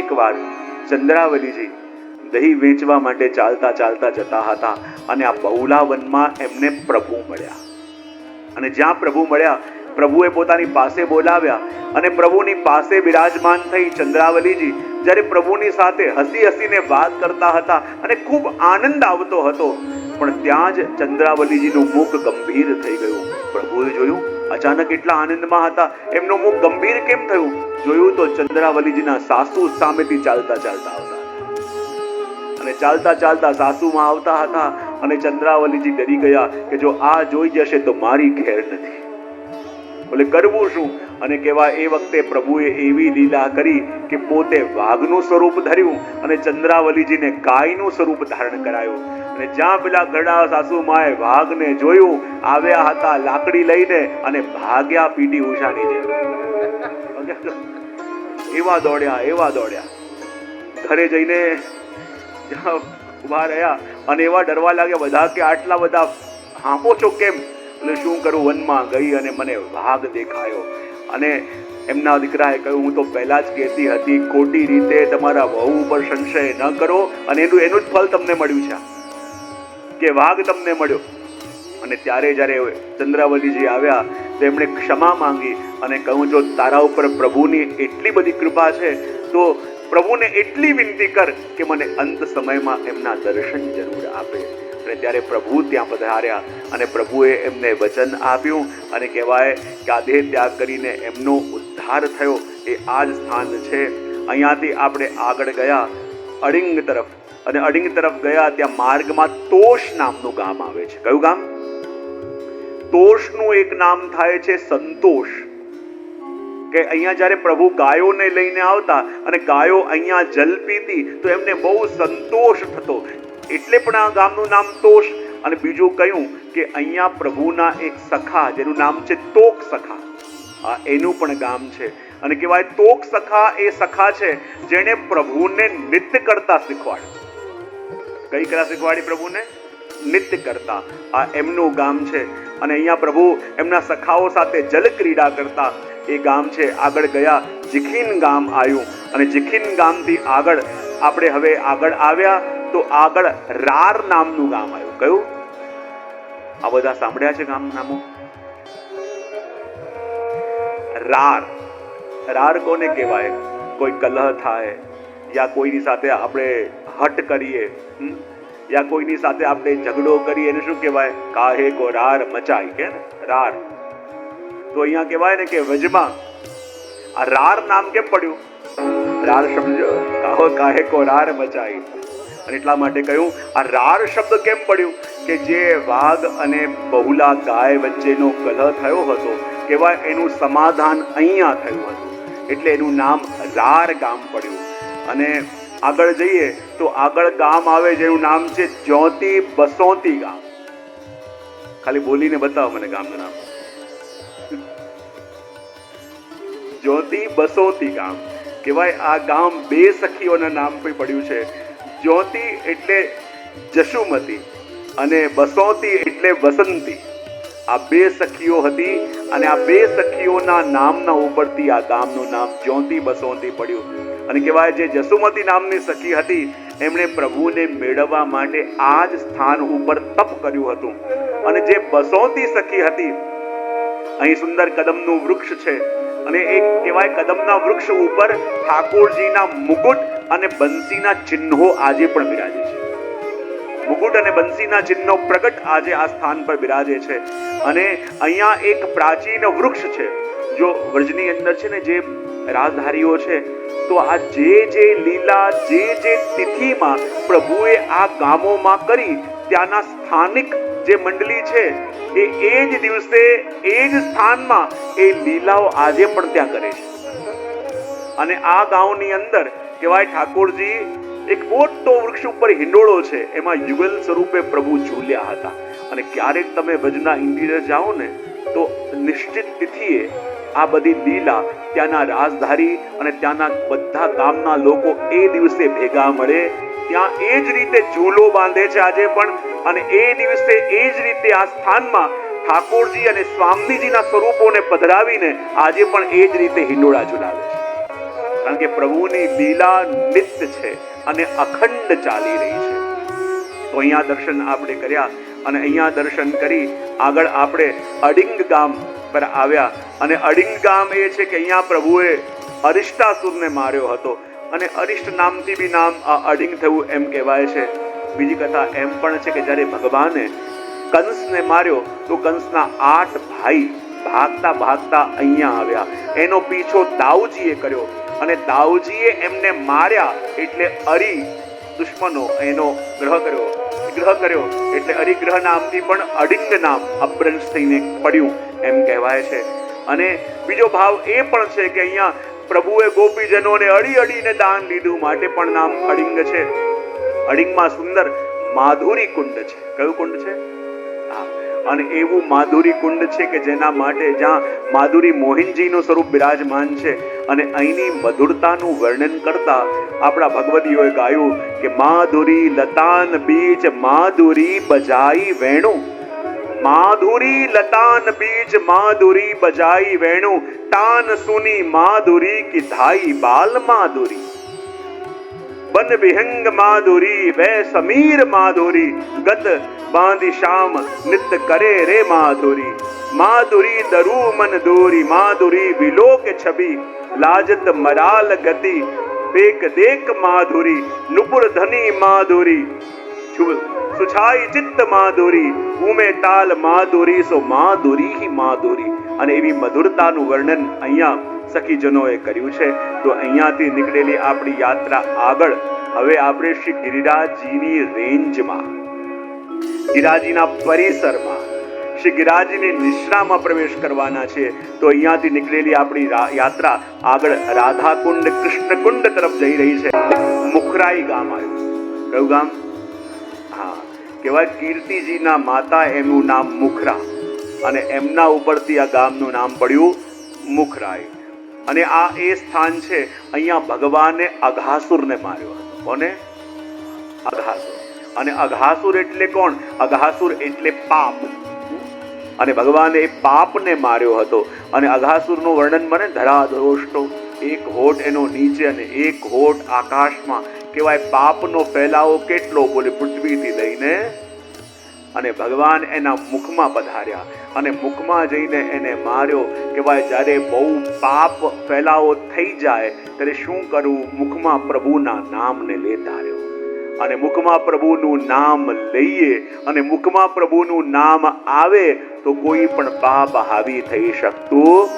એકવાર ચંદ્રાવલીજી દહીં વેચવા માટે ચાલતા ચાલતા જતા હતા અને આ બહુલા વનમાં એમને પ્રભુ મળ્યા. અને જ્યાં પ્રભુ મળ્યા, પ્રભુએ પોતાની પાસે બોલાવ્યા અને પ્રભુની પાસે બિરાજમાન થઈ ચંદ્રાવલીજી જ્યારે પ્રભુની સાથે હસી હસીને વાત કરતા હતા અને ખૂબ આનંદ આવતો હતો, પણ ત્યાં જ ચંદ્રાવલીજીનું મુખ ગંભીર થઈ ગયું. પ્રભુએ જોયું, અચાનક એટલા આનંદમાં હતા, એમનું મુખ ગંભીર કેમ થયું? જોયું તો ચંદ્રાવલીજીના સાસુ સામેથી ચાલતા ચાલતા આવતા અને ચાલતા ચાલતા સાસુમાં આવતા હતા અને ચંદ્રાવલીજી ડરી ગયા કે જો આ જોઈ જશે તો મારી ખેર નથી. બોલે કરવું શું? અને કેવા એ વખતે પ્રભુએ એવી લીલા કરી કે પોતે વાઘનું સ્વરૂપ ધર્યું અને ચંદ્રાવલીજીને ગાયનું સ્વરૂપ ધારણ કરાયું. અને જ્યાં પેલા ઘરડા સાસુમાએ વાઘને જોયું, આવ્યા હતા લાકડી લઈને અને ભાગ્યા પીટી ઉષાની જેમ. એવા દોડ્યા ઘરે જઈને ઉભા રહ્યા અને એવા ડરવા લાગ્યા બધા કે આટલા બધા હાંફો છો કેમ? એટલે શું કરું, વનમાં ગઈ અને મને વાઘ દેખાયો. અને એમના દીકરાએ કહ્યું, હું તો પહેલા જ કહેતી હતી ખોટી રીતે તમારા વહુ ઉપર સંશય ન કરો અને એનું જ ફળ તમને મળ્યું છે કે વાઘ તમને મળ્યો. અને ત્યારે જ્યારે ચંદ્રાવલીજી આવ્યા તો એમણે ક્ષમા માંગી અને કહ્યું, જો તારા ઉપર પ્રભુની એટલી બધી કૃપા છે તો પ્રભુને એટલી વિનંતી કર કે મને અંત સમયમાં એમના દર્શન જરૂર આપે. અને ત્યારે પ્રભુ ત્યાં પધાર્યા અને પ્રભુએ એમને વચન આપ્યું અને કહેવાય કે આ દેહ ત્યાગ કરીને એમનો ઉદ્ધાર થયો. એ આ જ સ્થાન છે. અહીંયાથી આપણે આગળ ગયા અડિંગ તરફ, અને અડિંગ તરફ ગયા ત્યાં માર્ગમાં તોષ નામનું ગામ આવે છે. કયું ગામ? તોષનું એક નામ થાય છે સંતોષ. કે અહીંયા જ્યારે પ્રભુ ગાયોને લઈને આવતા અને ગાયો અહીંયા જલ પીતી તો એમને બહુ સંતોષ થતો, એટલે પણ આ ગામનું નામ તોષ. અને બીજું કહ્યું કે અહીંયા પ્રભુના એક સખા જેનું નામ છે તોક સખા, એનું પણ ગામ છે. અને કહેવાય તોક સખા એ સખા છે જેણે પ્રભુને નૃત્ય કરતા શીખવાડ્યું. કઈ કલા શીખવાડી પ્રભુને? નૃત્ય કરતા. આ એમનું ગામ છે. અને અહીંયા પ્રભુ એમના સખાઓ સાથે જલ ક્રીડા કરતા. એ ગામ છે. આગળ ગયા જીખીન ગામ આવ્યું અને જીખીન ગામથી આગળ આપણે હવે આગળ આવ્યા તો આગળ રાર નામનું ગામ આવ્યું. કયું? આ બધા સાંભળ્યા છે ગામ નામો? રાર. રાર કોને કહેવાય? કોઈ કલહ થાય યા કોઈની સાથે આપણે હટ કરીએ યા કોઈની સાથે આપણે ઝઘડો કરીએ એને શું કહેવાય? કાહે કો રાર મચાઈ કે રાર. તો અહીંયા કહેવાય ને કે વજમાં આ રાર નામ કેમ પડ્યું? રાર સમજો, કાહે કો રાર મચાઈ. અને એટલા માટે કહ્યું આ રાર શબ્દ કેમ પડ્યું કે જે વાઘ અને બહુલા ગાય વચ્ચેનો કલહ થયો હતો, કહેવાય એનું સમાધાન અહીંયા થયું હતું, એટલે એનું નામ રાર ગામ પડ્યું. અને આગળ જઈએ તો આગળ ગામ આવે જેનું નામ છે જ્યોતિ બસોતી ગામ. ખાલી બોલીને બતાવો મને ગામનું નામ. જ્યોતિ બસોતી ગામ કહેવાય. આ ગામ બે સખીઓના નામ પર પડ્યું છે. જ્યોતિ એટલે જશુમતી અને બસોતી એટલે વસંતી. આ બે સખીઓ હતી અને આ બે સખીઓના નામના ઉપરથી આ ગામનું નામ જ્યોતિ બસોતી પડ્યું. અને કહેવાય જે જસુમતી નામની સખી હતી એમણે પ્રભુને મેળવવા માટે આ જ સ્થાન ઉપર તપ કર્યું હતું. અને જે બસોતી સખી હતી, અહીં સુંદર કદમનું વૃક્ષ છે અને એક કહેવાય કદમના વૃક્ષ ઉપર ઠાકોરજીના મુકુટ અને બંસીના ચિહ્નો આજે પણ બિરાજે છે. મુકુટ અને બંસીના ચિહ્નો પ્રગટ આજે આ સ્થાન પર બિરાજે છે. અને અહીંયા એક પ્રાચીન વૃક્ષ છે. જો વ્રજની અંદર છે ને જે રાજધારીઓ છે, તો આ જે લીલા જે તિથિમાં પ્રભુએ આ ગામોમાં કરી, ત્યાંના સ્થાનિક જે મંડળી છે એ જ દિવસે એ જ સ્થાનમાં એ લીલાઓ આજે પણ ત્યાં કરે છે. અને આ ગામની અંદર કહેવાય ઠાકોરજી એક મોટો વૃક્ષ ઉપર હિંડોળો છે, એમાં યુગલ સ્વરૂપે પ્રભુ ઝૂલ્યા હતા. અને ક્યારેક તમે ભજના ઇન્ટિરિયર જાઓ ને તો નિશ્ચિત તિથિએ આ બધી લીલા ત્યાંના રાજધારી અને ત્યાંના બધા ગામના લોકો એ દિવસે ભેગા મળે, ત્યાં એ જ રીતે ઝૂલો બાંધે છે આજે પણ. અને એ દિવસે એ જ રીતે આ સ્થાનમાં ઠાકોરજી અને સ્વામીજીના સ્વરૂપોને પધરાવીને આજે પણ એ જ રીતે હિંડોળા ઝુલાવે છે. કારણ કે પ્રભુની લીલા નિત્ય છે અને અખંડ ચાલી રહી છે. તો અહીંયા દર્શન આપણે કર્યા અને અહીંયા દર્શન કરી આગળ આપણે અડિંગ ગામ પર આવ્યા. અને અડિંગ ગામ એ છે કે અહીંયા પ્રભુએ અરિષ્ટાસુરને માર્યો હતો અને અરિષ્ટ નામથી બી નામ આ અડિંગ થયું એમ કહેવાય છે. બીજી કથા એમ પણ છે કે જ્યારે ભગવાને કંસને માર્યો તો કંસના 8 ભાઈ ભાગતા ભાગતા અહીંયા આવ્યા. એનો પીછો દાઉજીએ કર્યો અને દાઉજીએ એમને માર્યા એટલે અરી દુશ્મનો એનો ગ્રહ કર્યો એટલે અરિગ્રહ નામથી પણ અડિંગ નામ અપભ્રંશ થઈને પડ્યું એમ કહેવાય છે. અને બીજો ભાવ એ પણ છે કે અહીંયા પ્રભુએ ગોપીજનોને અડીને દાન લીધું માટે પણ નામ અડિંગ છે. અડિંગમાં સુંદર માધુરી કુંડ છે. કયું કુંડ છે? અને એવું માધુરી કુંડ છે કે જેના માટે જ્યાં માધુરી મોહિનજીનું સ્વરૂપ બિરાજમાન છે. અને અહીંની મધુરતાનું વર્ણન કરતા આપણા ભગવદીઓએ ગાયું કે માધુરી લતાન બીજ માધુરી બજાઈ વેણુ, માધુરી લતાન બીજ માધુરી બજાઈ વેણુ, તાન સુની માધુરી की धाई बाल माधुरी, बन विहंग माधुरी वे समीर माधुरी, गत बांधी शाम नित करे रे माधुरी, माधुरी दरू मन दूरी, माधुरी विलोक छवि लाजत मराल गति, बेक देक माधुरी नुपुर धनी माधुरी, सुछाई चित्त माधुरी, उमे ताल माधुरी, सो माधुरी ही माधुरी. અને એવી મધુરતાનું વર્ણન અહીંયા સખીજનોએ કર્યું છે. તો અહીંયાથી નીકળેલી આપણી યાત્રા આગળ હવે આપણે શ્રી ગિરિરાજજીની રેન્જમાં, ગિરિરાજજીના પરિસરમાં, શ્રી ગિરિરાજજીની નિશ્રામાં પ્રવેશ કરવાના છે. તો અહીંયાથી નીકળેલી આપણી યાત્રા આગળ રાધાકુંડ કૃષ્ણકુંડ તરફ જઈ રહી છે. મુખરાઈ ગામ આવ્યું. કયું ગામ? હા, કહેવાય કીર્તિજીના માતા, એનું નામ મુખરા અને એમના ઉપરથી આ ગામનું નામ પડ્યું મુખરાઈ. અને આ એ સ્થાન છે અહીંયા ભગવાને અઘાસુરને માર્યો હતો. કોને? અઘાસુર. અને અઘાસુર એટલે કોણ? અઘાસુર એટલે પાપ. અને ભગવાને એ પાપને માર્યો હતો. અને અઘાસુરનું વર્ણન મને ધરાધોષ્ટો, એક હોઠ એનો નીચે અને એક હોઠ આકાશમાં. કહેવાય પાપનો ફેલાવો કેટલો, બોલે પૃથ્વીથી લઈને. અને ભગવાન એના મુખમાં પધાર્યા અને મુખમાં જઈને એને માર્યો. કહેવાય જ્યારે બહુ પાપ ફેલાવો થઈ જાય ત્યારે શું કરવું? મુખમાં પ્રભુના નામને લેતા રહ્યો. અને મુખમાં પ્રભુનું નામ લઈએ અને મુખમાં પ્રભુનું નામ આવે તો કોઈ પણ પાપ હાવી થઈ શકતું